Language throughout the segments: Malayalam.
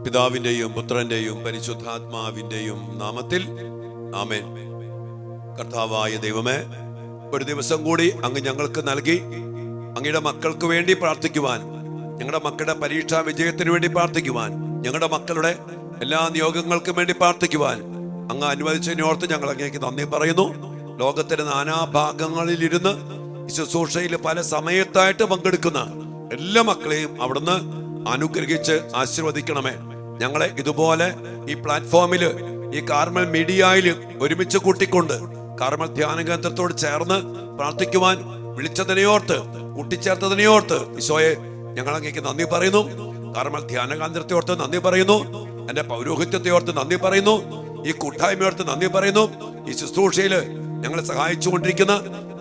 പിതാവിന്റെയും പുത്രന്റെയും പരിശുദ്ധാത്മാവിന്റെയും നാമത്തിൽ ആമേൻ. കർത്താവായ ദൈവമേ, ഒരു ദിവസം കൂടി അങ്ങ് ഞങ്ങൾക്ക് നൽകി. അങ്ങയുടെ മക്കൾക്ക് വേണ്ടി പ്രാർത്ഥിക്കുവാൻ, ഞങ്ങളുടെ മക്കളുടെ പരീക്ഷാ വിജയത്തിന് വേണ്ടി പ്രാർത്ഥിക്കുവാൻ, ഞങ്ങളുടെ മക്കളുടെ എല്ലാ നിയോഗങ്ങൾക്കും വേണ്ടി പ്രാർത്ഥിക്കുവാൻ അങ്ങ് അനുവദിച്ചതിനോർത്ത് ഞങ്ങൾ അങ്ങേക്ക് നന്ദി പറയുന്നു. ലോകത്തിന്റെ നാനാഭാഗങ്ങളിലിരുന്ന് ശുശ്രൂഷയിൽ പല സമയത്തായിട്ട് പങ്കെടുക്കുന്ന എല്ലാ മക്കളെയും അവിടുന്ന് അനുഗ്രഹിച്ച് ആശീർവദിക്കണമേ. ഞങ്ങളെ ഇതുപോലെ ഈ പ്ലാറ്റ്ഫോമില്, ഈ കാർമൽ മീഡിയയില് ഒരുമിച്ച് കൂട്ടിക്കൊണ്ട് കാർമൽ ധ്യാന കേന്ദ്രത്തോട് ചേർന്ന് പ്രാർത്ഥിക്കുവാൻ വിളിച്ചതിനെയോർത്ത്, കൂട്ടിച്ചേർത്തതിനെയോർത്ത് ഈശോയെ ഞങ്ങൾ അങ്ങേക്ക് നന്ദി പറയുന്നു. കാർമൽ ധ്യാന കേന്ദ്രത്തെ ഓർത്ത് നന്ദി പറയുന്നു. എന്റെ പൗരോഹിത്യത്തെ ഓർത്ത് നന്ദി പറയുന്നു. ഈ കൂട്ടായ്മയോർത്ത് നന്ദി പറയുന്നു. ഈ ശുശ്രൂഷയില് ഞങ്ങളെ സഹായിച്ചുകൊണ്ടിരിക്കുന്ന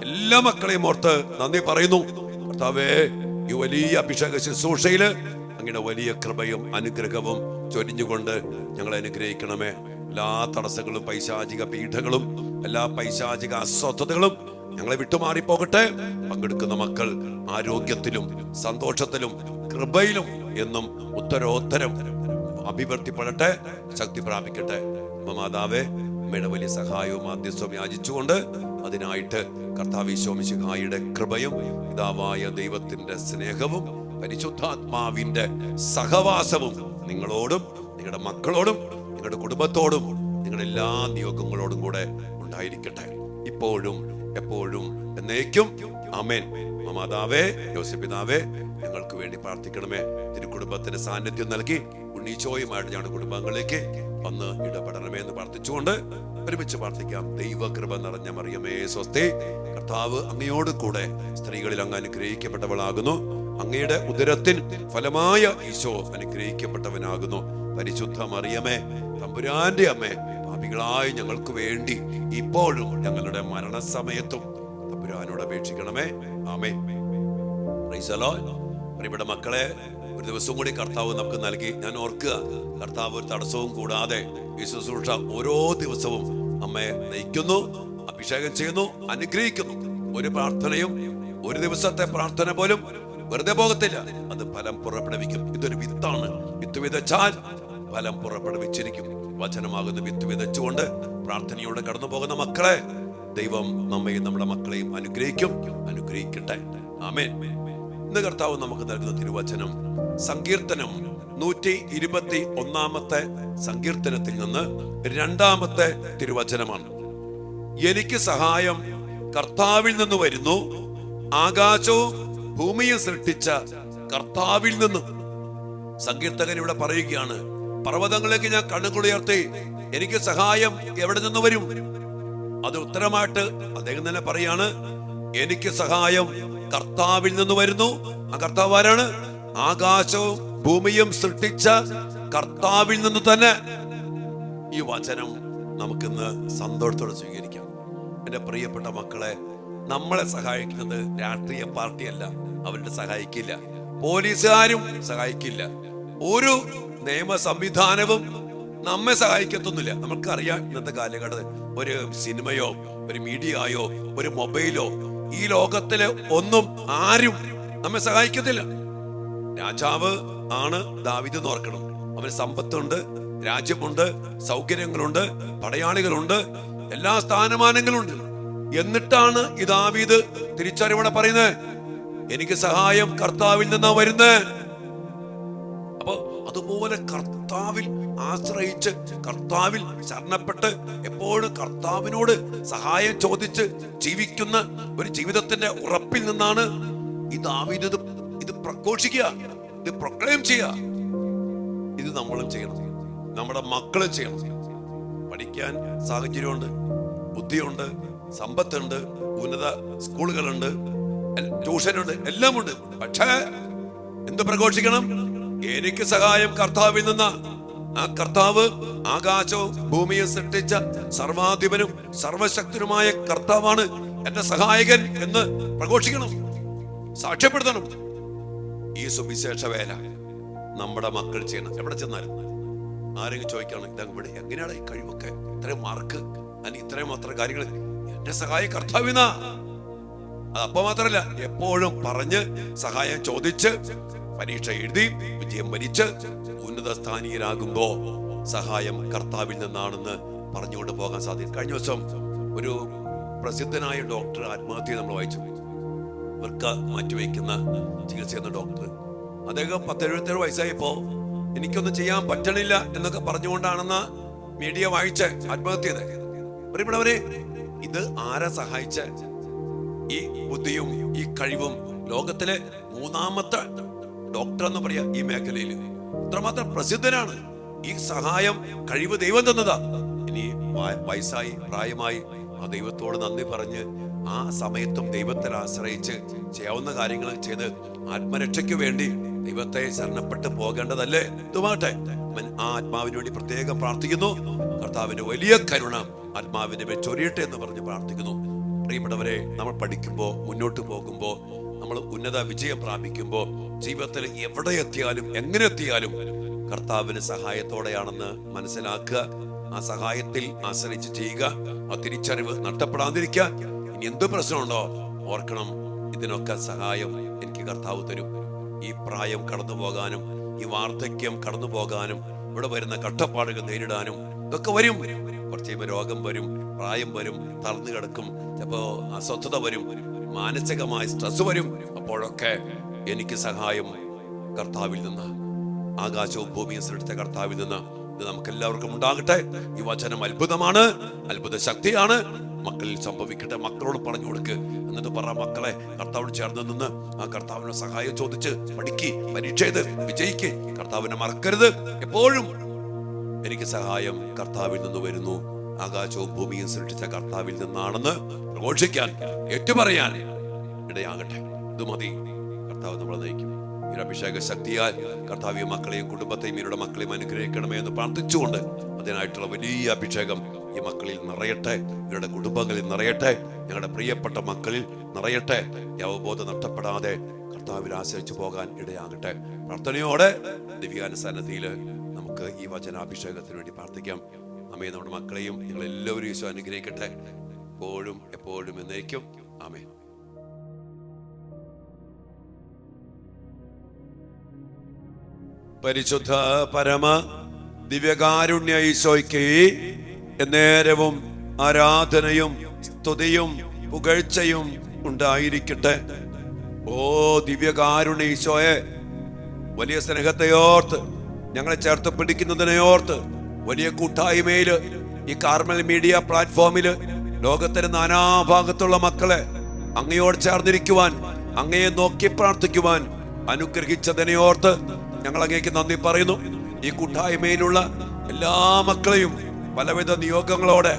എല്ലാ മക്കളെയും ഓർത്ത് നന്ദി പറയുന്നു. കർത്താവേ, ഈ വലിയ അഭിഷേക ശുശ്രൂഷയില് അങ്ങയുടെ വലിയ കൃപയും അനുഗ്രഹവും ചൊരിഞ്ഞുകൊണ്ട് ഞങ്ങളെ അനുഗ്രഹിക്കണമേ. എല്ലാ തടസ്സങ്ങളും, പൈശാചിക പീഠകളും, എല്ലാ പൈശാചിക അസ്വസ്ഥതകളും ഞങ്ങളെ വിട്ടുമാറിപ്പോകട്ടെ. പങ്കെടുക്കുന്ന മക്കൾ ആരോഗ്യത്തിലും സന്തോഷത്തിലും കൃപയിലും എന്നും ഉത്തരോത്തരം അഭിവൃദ്ധിപ്പെടട്ടെ, ശക്തി പ്രാപിക്കട്ടെ. മാതാവേ, അമ്മയുടെ വലിയ സഹായവും മാധ്യസ്ഥവും യാചിച്ചുകൊണ്ട് അതിനായിട്ട് കർത്താവ് ഈശോ മിശിഹായുടെ കൃപയും പിതാവായ ദൈവത്തിന്റെ സ്നേഹവും പരിശുദ്ധാത്മാവിന്റെ സഹവാസവും നിങ്ങളോടും നിങ്ങളുടെ മക്കളോടും നിങ്ങളുടെ കുടുംബത്തോടും നിങ്ങളുടെ എല്ലാ നിയോഗങ്ങളോടും കൂടെ ഉണ്ടായിരിക്കട്ടെ, ഇപ്പോഴും എപ്പോഴും എന്നേക്കും. ആമേൻ. മാതാവേ, യോസേപ്പിതാവേ, ഞങ്ങൾക്ക് വേണ്ടി പ്രാർത്ഥിക്കണമേ. തിരുക്കുടുംബത്തിന് സാന്നിധ്യം നൽകി ഉണ്ണീശോയുമായിട്ട് ഞങ്ങളുടെ കുടുംബങ്ങളിലേക്ക് വന്ന് ഇടപെടണമേ എന്ന് പ്രാർത്ഥിച്ചുകൊണ്ട് ഒരുമിച്ച് പ്രാർത്ഥിക്കാം. ദൈവകൃപ നിറഞ്ഞ മറിയമേ സ്വസ്തി, കർത്താവ് അങ്ങയോട് കൂടെ സ്ത്രീകളിൽ അങ്ങ് അനുഗ്രഹിക്കപ്പെട്ടവളാകുന്നു. അങ്ങയുടെ ഉദരത്തിൻ ഫലമായ ഈശോ അനുഗ്രഹിക്കപ്പെട്ടവനാകുന്നു. പരിശുദ്ധ മറിയമേ, തമ്പുരാന്റെ അമ്മേ, പാപികളായ ഞങ്ങൾക്ക് വേണ്ടി ഇപ്പോഴും ഞങ്ങളുടെ മരണസമയത്തും തമ്പുരാനോട് അപേക്ഷിക്കണമേ. ആമേൻ. Praise the Lord. പ്രിയപ്പെട്ട മക്കളെ, ഒരു ദിവസം കൂടി കർത്താവ് നമുക്ക് നൽകി. ഞാൻ ഓർക്കുക, കർത്താവ് ഒരു തടസ്സവും കൂടാതെ ഈ ശുശ്രൂഷ ഓരോ ദിവസവും നമ്മെ നയിക്കുന്നു, അഭിഷേകം ചെയ്യുന്നു, അനുഗ്രഹിക്കുന്നു. ഒരു പ്രാർത്ഥനയും, ഒരു ദിവസത്തെ പ്രാർത്ഥന പോലും വെറുതെ പോകത്തില്ല, അത് ഫലം പുറപ്പെടുവിക്കും. ഇതൊരു വിത്താണ്. വിത്ത് വിതച്ചാൽ ഫലം പുറപ്പെടുവിച്ചിരിക്കും. വചനമാകുന്ന വിത്ത് വിതച്ചുകൊണ്ട് പ്രാർത്ഥനയോടെ കടന്നു പോകുന്ന മക്കളെ ദൈവം നമ്മയും നമ്മുടെ മക്കളെയും അനുഗ്രഹിക്കും, അനുഗ്രഹിക്കട്ടെ. ആമേൻ. ഇന്ന് കർത്താവ് നമുക്ക് നൽകുന്ന തിരുവചനം സങ്കീർത്തനം 121 സങ്കീർത്തനത്തിൽ നിന്ന് 2 തിരുവചനമാണ്. എനിക്ക് സഹായം കർത്താവിൽ നിന്ന് വരുന്നു, ആകാശവും ഭൂമിയും സൃഷ്ടിച്ച കർത്താവിൽ നിന്ന്. സങ്കീർത്തകൻ ഇവിടെ പറയുകയാണ്, പർവ്വതങ്ങളിലേക്ക് ഞാൻ കണ്ണുകളുയർത്തി, എനിക്ക് സഹായം എവിടെ നിന്ന് വരും? അത് ഉത്തരമായിട്ട് അദ്ദേഹം തന്നെ പറയാണ്, എനിക്ക് സഹായം കർത്താവിൽ നിന്ന് വരുന്നു. ആ കർത്താവ് ആരാണ്? ആകാശവും ഭൂമിയും സൃഷ്ടിച്ച കർത്താവിൽ നിന്ന് തന്നെ. ഈ വചനം നമുക്കിന്ന് സന്തോഷത്തോടെ സ്വീകരിക്കാം. എന്റെ പ്രിയപ്പെട്ട മക്കളെ, നമ്മളെ സഹായിക്കുന്നത് രാഷ്ട്രീയ പാർട്ടിയല്ല, അവരുടെ സഹായിക്കില്ല, പോലീസുകാരും സഹായിക്കില്ല, ഒരു നിയമ സംവിധാനവും നമ്മെ സഹായിക്കത്തൊന്നുമില്ല. നമുക്കറിയാം, ഇന്നത്തെ കാലഘട്ടത്തിൽ ഒരു സിനിമയോ ഒരു മീഡിയയോ ഒരു മൊബൈലോ ഈ ലോകത്തിലെ ഒന്നും ആരും നമ്മെ സഹായിക്കത്തില്ല. രാജാവ് ആണ് ദാവീദ് എന്ന് ഓർക്കണം. അവന് സമ്പത്തുണ്ട്, രാജ്യമുണ്ട്, സൗകര്യങ്ങളുണ്ട്, പടയാളികളുണ്ട്, എല്ലാ സ്ഥാനമാനങ്ങളുണ്ട്. എന്നിട്ടാണ് ഈ ദാവീദ് തിരിച്ചറിവോടെ പറയുന്നത്, എനിക്ക് സഹായം കർത്താവിൽ നിന്നാ വരുന്നത്. അപ്പൊ അതുപോലെ കർത്താവിൽ ആശ്രയിച്ച്, കർത്താവിൽ ശരണപ്പെട്ട്, എപ്പോഴും കർത്താവിനോട് സഹായം ചോദിച്ച് ജീവിക്കുന്ന ഒരു ജീവിതത്തിന്റെ ഉറപ്പിൽ നിന്നാണ് ഈ ദാവീദ് ഇത് പ്രഘോഷിക്കുക, ഇത് പ്രൊക്ലെയിം ചെയ്യുക. ഇത് നമ്മളും ചെയ്യണം, നമ്മുടെ മക്കളും ചെയ്യണം. പഠിക്കാൻ സാഹചര്യമുണ്ട്, ബുദ്ധിയുണ്ട്, സമ്പത്തുണ്ട്, ഉന്നത സ്കൂളുകളുണ്ട്, ട്യൂഷനുണ്ട്, എല്ലാം ഉണ്ട്. പക്ഷേ എന്ത് പ്രഘോഷിക്കണം? എനിക്ക് സഹായം കർത്താവിൽ നിന്നാ. ആ കർത്താവ് ആകാശവും ഭൂമിയെ സൃഷ്ടിച്ച സർവാധിപനും സർവശക്തനുമായ കർത്താവാണ് എന്റെ സഹായകൻ എന്ന് പ്രഘോഷിക്കണം, സാക്ഷ്യപ്പെടുത്തണം. ഈ സുവിശേഷ വേല നമ്മുടെ മക്കൾ ചെയ്യണം. എവിടെ ചെന്നാലും ആരെങ്കിലും ചോദിക്കണം, ഇതവിടെ എങ്ങനെയാണ് ഈ കഴിവൊക്കെ, ഇത്രയും മാർക്ക്, അല്ലെങ്കിൽ ഇത്രയും മാത്രം കാര്യങ്ങൾ? എന്റെ സഹായം കർത്താവിനാ. അപ്പൊ മാത്രല്ല, എപ്പോഴും പറഞ്ഞ് സഹായം ചോദിച്ച് പരീക്ഷ എഴുതി വിജയം വരിച്ച് ഉന്നത സ്ഥാനീയരാകുമ്പോ സഹായം കർത്താവിൽ നിന്നാണെന്ന് പറഞ്ഞുകൊണ്ട് പോകാൻ സാധിക്കും. കഴിഞ്ഞ ദിവസം ഒരു പ്രസിദ്ധനായ ഡോക്ടർ ആത്മഹത്യ നമ്മൾ വായിച്ചു. വൃക്ക മാറ്റിവെക്കുന്ന ചികിത്സ ചെയ്യുന്ന ഡോക്ടർ. അദ്ദേഹം 77 വയസ്സായപ്പോ എനിക്കൊന്നും ചെയ്യാൻ പറ്റണില്ല എന്നൊക്കെ പറഞ്ഞുകൊണ്ടാണെന്ന് മീഡിയ വായിച്ച് ആത്മഹത്യ ചെയ്തത്. പ്രിയപ്പെട്ടവരെ, ഇത് ആരാ സഹായിച്ച? ഈ ബുദ്ധിയും ഈ കഴിവും ലോകത്തിലെ 3ാമത്തെ ഡോക്ടർ എന്ന് പറയാ ഈ മേഖലയിൽ. ഇത്രമാത്രം പ്രസിദ്ധനാണ്. ഈ സഹായം കഴിവ് ദൈവം തന്നതാ. ഇനി വയസ്സായി പ്രായമായി ആ ദൈവത്തോട് നന്ദി പറഞ്ഞ് ആ സമയത്തും ദൈവത്തിൽ ആശ്രയിച്ച് ചെയ്യാവുന്ന കാര്യങ്ങൾ ചെയ്ത് ആത്മരക്ഷയ്ക്ക് വേണ്ടി ദൈവത്തെ ശരണപ്പെട്ട് പോകേണ്ടതല്ലേ? ഇതുമാട്ടെ ആ ആത്മാവിന് വേണ്ടി പ്രത്യേകം പ്രാർത്ഥിക്കുന്നു. കർത്താവിന്റെ വലിയ കരുണ ആത്മാവിന്റെ മേൽ ചൊരിയട്ടെ എന്ന് പറഞ്ഞ് പ്രാർത്ഥിക്കുന്നു. പ്രിയപ്പെട്ടവരെ, നമ്മൾ പഠിക്കുമ്പോൾ, മുന്നോട്ട് പോകുമ്പോൾ, നമ്മൾ ഉന്നത വിജയം പ്രാപിക്കുമ്പോൾ, ജീവിതത്തിൽ എവിടെ എത്തിയാലും എങ്ങനെ എത്തിയാലും കർത്താവിന് സഹായത്തോടെയാണെന്ന് മനസ്സിലാക്കുക. ആ സഹായത്തിൽ ആശ്രയിച്ച് ചെയ്യുക. ആ തിരിച്ചറിവ് നഷ്ടപ്പെടാതിരിക്കുക. ഇനി എന്ത് പ്രശ്നമുണ്ടോ ഓർക്കണം, ഇതിനൊക്കെ സഹായം എനിക്ക് കർത്താവ് തരും. ഈ പ്രായം കടന്നു പോകാനും ഈ വാർദ്ധക്യം കടന്നു പോകാനും ഇവിടെ വരുന്ന കഷ്ടപ്പാടുകൾ നേരിടാനും ഇതൊക്കെ വരും. കുറച്ച് കഴിയുമ്പോൾ രോഗം വരും, പ്രായം വരും, തളർന്നു കിടക്കും, ചിലപ്പോ അസ്വസ്ഥത വരും, മാനസികമായ സ്ട്രെസ് വരും. അപ്പോഴൊക്കെ എനിക്ക് സഹായം കർത്താവിൽ നിന്ന്, ആകാശവും ഭൂമിയും സൃഷ്ടിച്ച കർത്താവിൽ നിന്ന്. ഇത് നമുക്ക് എല്ലാവർക്കും ഉണ്ടാകട്ടെ. ഈ വചനം അത്ഭുതമാണ്, അത്ഭുത ശക്തിയാണ്. മക്കളിൽ സംഭവിക്കട്ടെ. മക്കളോട് പറഞ്ഞു കൊടുക്ക്. എന്നിട്ട് പറ, മക്കളെ കർത്താവിന് ചേർന്ന് നിന്ന് ആ കർത്താവിനെ സഹായം ചോദിച്ച് പഠിക്ക്, പരീക്ഷ ചെയ്ത് വിജയിക്ക്. കർത്താവിനെ മറക്കരുത്. എപ്പോഴും എനിക്ക് സഹായം കർത്താവിൽ നിന്ന് വരുന്നു, ആകാശവും ഭൂമിയും സൃഷ്ടിച്ച കർത്താവിൽ നിന്നാണെന്ന് പ്രഘോഷിക്കാൻ, ഏറ്റുപറയാൻ ഇടയാകട്ടെ. ഇത് മതി. കർത്താവ് നമ്മളെ നയിക്കും. ഈ അഭിഷേക ശക്തിയാൽ കർത്താവ് മക്കളെയും കുടുംബത്തെയും ഇവരുടെ മക്കളെയും അനുഗ്രഹിക്കണമേ എന്ന് പ്രാർത്ഥിച്ചുകൊണ്ട് അതിനായിട്ടുള്ള വലിയ അഭിഷേകം ഈ മക്കളിൽ നിറയട്ടെ, ഇവരുടെ കുടുംബങ്ങളിൽ നിറയട്ടെ, ഞങ്ങളുടെ പ്രിയപ്പെട്ട മക്കളിൽ നിറയട്ടെ. ഈ അവബോധം നഷ്ടപ്പെടാതെ കർത്താവിൽ ആശ്രയിച്ചു പോകാൻ ഇടയാകട്ടെ. പ്രാർത്ഥനയോടെ ദിവ്യാനുസന്നതിയിൽ നമുക്ക് ഈ വചനാഭിഷേകത്തിന് വേണ്ടി പ്രാർത്ഥിക്കാം. അമ്മേ, നമ്മുടെ മക്കളെയും ഞങ്ങളെല്ലാവരും ഈശോ അനുഗ്രഹിക്കട്ടെ, എപ്പോഴും എപ്പോഴും എന്നേക്കും. ആമേൻ. പരിശുദ്ധ പരമ ദിവ്യകാരുണ്യ ഈശോയ്ക്ക് എന്നേരവും ആരാധനയും സ്തുതിയും പുകഴ്ചയും ഉണ്ടായിരിക്കട്ടെ. ഓ ദിവ്യകാരുണ്യ ഈശോയെ, വലിയ സ്നേഹത്തെയോർത്ത്, ഞങ്ങളെ ചേർത്ത് പിടിക്കുന്നതിനെയോർത്ത്, വലിയ കൂട്ടായ്മയില് ഈ കാർമൽ മീഡിയ പ്ലാറ്റ്ഫോമില് ലോകത്തിന്റെ നാനാഭാഗത്തുള്ള മക്കളെ അങ്ങയോട് ചേർന്നിരിക്കുവാൻ, അങ്ങയെ നോക്കി പ്രാർത്ഥിക്കുവാൻ അനുഗ്രഹിച്ചതിനെയോർത്ത് ഞങ്ങൾ അങ്ങേക്ക് നന്ദി പറയുന്നു. ഈ കൂട്ടായ്മയിലുള്ള എല്ലാ മക്കളെയും പലവിധ നിയോഗങ്ങളോടെ,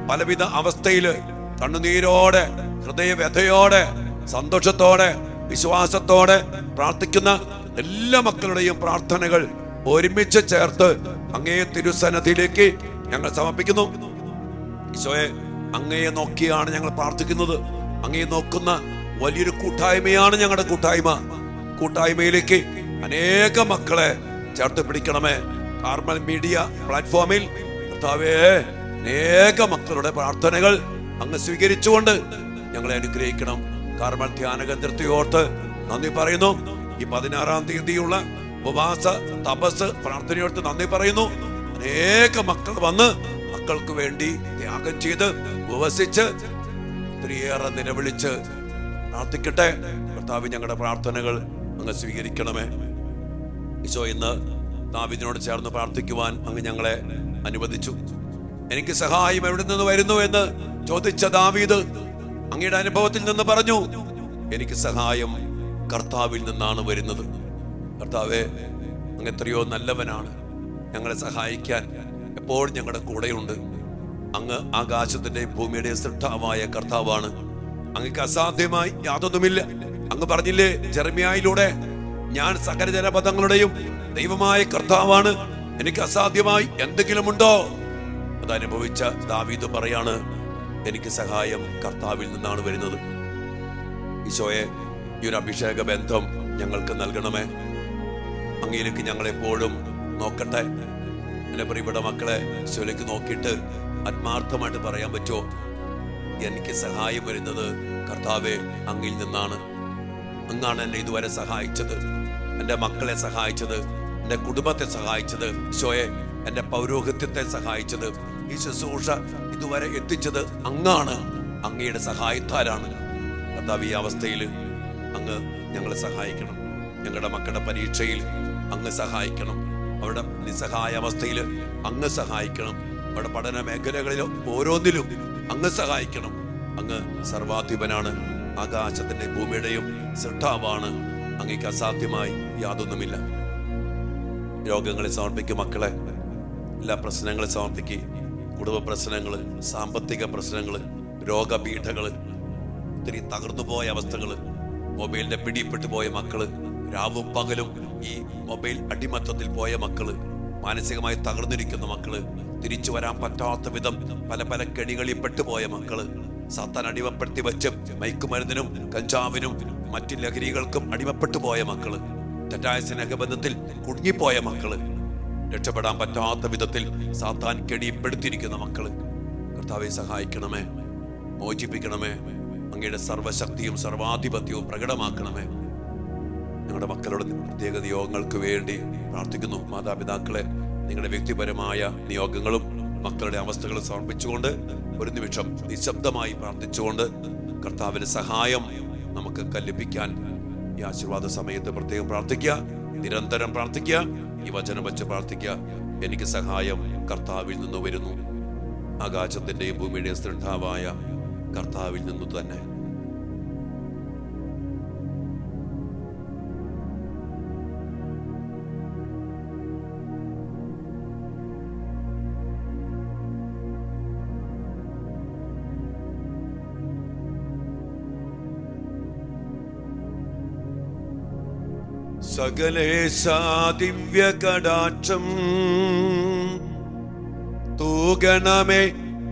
പലവിധ അവസ്ഥയില്, കണ്ണുനീരോടെ, ഹൃദയവ്യഥയോടെ, സന്തോഷത്തോടെ, വിശ്വാസത്തോടെ പ്രാർത്ഥിക്കുന്ന എല്ലാ മക്കളുടെയും പ്രാർത്ഥനകൾ ഒരുമിച്ച് ചേർത്ത് അങ്ങേ തിരുസന്നിധിയിലേക്ക് ഞങ്ങൾ സമർപ്പിക്കുന്നു. ഈശോയെ, അങ്ങയെ നോക്കിയാണ് ഞങ്ങൾ പ്രാർത്ഥിക്കുന്നത്. അങ്ങയെ നോക്കുന്ന വലിയൊരു കൂട്ടായ്മയാണ് ഞങ്ങളുടെ കൂട്ടായ്മ. കൂട്ടായ്മയിലേക്ക് അനേക മക്കളെ ചേർത്ത് പിടിക്കണമേ. കാർമൽ മീഡിയ പ്ലാറ്റ്ഫോമിൽ കർത്താവേ, അനേക മക്കളുടെ പ്രാർത്ഥനകൾ അങ്ങ് സ്വീകരിച്ചുകൊണ്ട് ഞങ്ങളെ അനുഗ്രഹിക്കണം. കാർമൽ ധ്യാന കേന്ദ്രത്തെയോർത്ത് നന്ദി പറയുന്നു. ഈ 16-ാം തീയതിയുള്ള ഉപവാസ തപസ് പ്രാർത്ഥനയോർത്ത് നന്ദി പറയുന്നു. അനേക മക്കൾ വന്ന് മക്കൾക്ക് വേണ്ടി ത്യാഗം ചെയ്ത് ഉപവസിച്ച് ഒത്തിരിയേറെ നിലവിളിച്ച് പ്രാർത്ഥിക്കട്ടെ. കർത്താവ്, ഞങ്ങളുടെ പ്രാർത്ഥനകൾ അങ്ങ് സ്വീകരിക്കണമേ. ഈശോ, ഇന്ന് ദാവീദിനോട് ചേർന്ന് പ്രാർത്ഥിക്കുവാൻ അങ്ങ് ഞങ്ങളെ അനുവദിച്ചു. എനിക്ക് സഹായം എവിടെ നിന്ന് വരുന്നു എന്ന് ചോദിച്ച ദാവീദ് അങ്ങയുടെ അനുഭവത്തിൽ നിന്ന് പറഞ്ഞു, എനിക്ക് സഹായം കർത്താവിൽ നിന്നാണ് വരുന്നത്. കർത്താവേ, അങ്ങ് എത്രയോ നല്ലവനാണ്. ഞങ്ങളെ സഹായിക്കാൻ എപ്പോഴും ഞങ്ങളുടെ കൂടെയുണ്ട്. അങ്ങ് ആകാശത്തിന്റെ ഭൂമിയുടെ സൃഷ്ടാവായ കർത്താവാണ്. അങ്ങക്ക് അസാധ്യമായി യാതൊന്നുമില്ല. അങ്ങ് പറഞ്ഞില്ലേ ജെറമ്യായിലൂടെ, ഞാൻ സകല ജനപദങ്ങളുടെയും ദൈവമായ കർത്താവാണ്, എനിക്ക് അസാധ്യമായി എന്തെങ്കിലും ഉണ്ടോ? അതനുഭവിച്ച ദാവീദ് പറയാണ്, എനിക്ക് സഹായം കർത്താവിൽ നിന്നാണ് വരുന്നത്. ഈശോയെ, ഈ ഒരു അഭിഷേക ബന്ധം ഞങ്ങൾക്ക് നൽകണമേ. അങ്ങയിലേക്ക് ഞങ്ങളെപ്പോഴും നോക്കട്ടെ. എന്റെ പ്രിയപ്പെട്ട മക്കളെ ഈശോയിലേക്ക് നോക്കിയിട്ട് ആത്മാർത്ഥമായിട്ട് പറയാൻ പറ്റുമോ, എനിക്ക് സഹായം വരുന്നത് കർത്താവേ അങ്ങയിൽ നിന്നാണ്. അങ്ങാണ് എന്നെ ഇതുവരെ സഹായിച്ചത്, എൻ്റെ മക്കളെ സഹായിച്ചത്, എൻ്റെ കുടുംബത്തെ സഹായിച്ചത്, ഈശോയെ എൻ്റെ പൗരോഹിത്യത്തെ സഹായിച്ചത്, ഈ ശുശ്രൂഷ ഇതുവരെ എത്തിച്ചത് അങ്ങാണ്, അങ്ങയുടെ സഹായത്താലാണ്. കർത്താവ്, ഈ അവസ്ഥയിൽ അങ്ങ് ഞങ്ങളെ സഹായിക്കണം. ഞങ്ങളുടെ മക്കളുടെ പരീക്ഷയിൽ അങ്ങ് സഹായിക്കണം. അവരുടെ നിസ്സഹായ അവസ്ഥയിൽ അങ്ങ് സഹായിക്കണം. അവരുടെ പഠന മേഖലകളിലും ഓരോന്നിലും അങ്ങ് സഹായിക്കണം. അങ്ങ് സർവാധിപനാണ്, ആകാശത്തിന്റെ ഭൂമിയുടെയും സൃഷ്ടാവാണ്. അങ്ങേക്ക് അസാധ്യമായി യാതൊന്നുമില്ല. രോഗങ്ങളെ സമർപ്പിക്കും മക്കളെ, എല്ലാ പ്രശ്നങ്ങളെ സമർപ്പിക്കുക. കുടുംബ പ്രശ്നങ്ങൾ, സാമ്പത്തിക പ്രശ്നങ്ങൾ, രോഗപീഠകൾ, ഒത്തിരി തകർന്നു പോയ അവസ്ഥകൾ, മൊബൈലിന്റെ പിടിപ്പെട്ടു പോയ മക്കള്, രാവും പകലും ഈ മൊബൈൽ അടിമത്തത്തിൽ പോയ മക്കള്, മാനസികമായി തകർന്നിരിക്കുന്ന മക്കള്, തിരിച്ചു വരാൻ പറ്റാത്ത വിധം പല പല കെണികളിൽ പെട്ടുപോയ മക്കള്, സാത്താൻ അടിമപ്പെടുത്തി വെച്ച് മയക്കുമരുന്നിനും കഞ്ചാവിനും മറ്റു ലഹരികൾക്കും അടിമപ്പെട്ടു പോയ മക്കള്, തെറ്റായ സ്നേഹബന്ധത്തിൽ കുടുങ്ങിപ്പോയ മക്കള്, രക്ഷപ്പെടാൻ പറ്റാത്ത വിധത്തിൽ സാത്താൻ കെണിപ്പെടുത്തിയിരിക്കുന്ന മക്കള്, കർത്താവെ സഹായിക്കണമേ, മോചിപ്പിക്കണമേ. അങ്ങയുടെ സർവശക്തിയും സർവാധിപത്യവും പ്രകടമാക്കണമേ. ഞങ്ങളുടെ മക്കളുടെ പ്രത്യേക നിയോഗങ്ങൾക്ക് വേണ്ടി പ്രാർത്ഥിക്കുന്നു. മാതാപിതാക്കളെ, നിങ്ങളുടെ വ്യക്തിപരമായ നിയോഗങ്ങളും മക്കളുടെ അവസ്ഥകളും സമർപ്പിച്ചുകൊണ്ട് ഒരു നിമിഷം നിശബ്ദമായി പ്രാർത്ഥിച്ചുകൊണ്ട് കർത്താവിന്റെ സഹായം നമുക്ക് കല്പിക്കാൻ ഈ ആശീർവാദ സമയത്ത് പ്രത്യേകം പ്രാർത്ഥിക്കുക. നിരന്തരം പ്രാർത്ഥിക്കുക. ഈ വചനം വെച്ച് പ്രാർത്ഥിക്കുക. എനിക്ക് സഹായം കർത്താവിൽ നിന്ന് വരുന്നു. ആകാശത്തിന്റെയും ഭൂമിയുടെയും സൃഷ്ടാവായ കർത്താവിൽ നിന്നു തന്നെ. സകലേശാ ദിവ്യ കടാക്ഷം തൂഗണമേ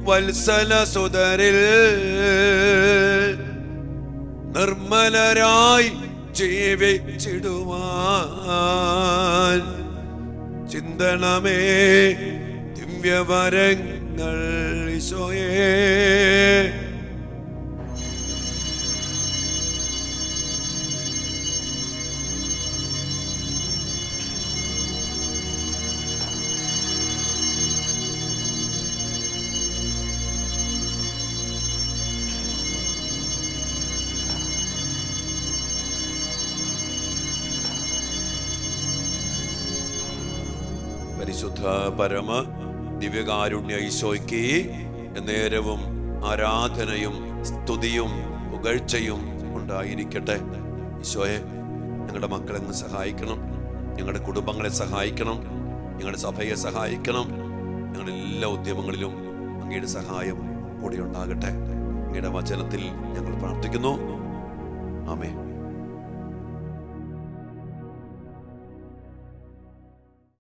വത്സല സുതരിൽ, നിർമ്മലരായി ജീവിച്ചിടുവാൻ ചിന്തണമേ ദിവ്യവരങ്ങൾ ഈശോയേ. പരിശുദ്ധ പരമ ദിവ്യകാരുണ്യ ഈശോയ്ക്ക് നേരവും ആരാധനയും സ്തുതിയും പുകഴ്ചയും ഉണ്ടായിരിക്കട്ടെ. ഈശോയെ, ഞങ്ങളുടെ മക്കളെ സഹായിക്കണം, ഞങ്ങളുടെ കുടുംബങ്ങളെ സഹായിക്കണം, ഞങ്ങളുടെ സഭയെ സഹായിക്കണം. ഞങ്ങളുടെ എല്ലാ ഉദ്യമങ്ങളിലും അങ്ങയുടെ സഹായം കൂടി ഉണ്ടാകട്ടെ. അങ്ങയുടെ വചനത്തിൽ ഞങ്ങൾ പ്രാർത്ഥിക്കുന്നു. ആമേൻ.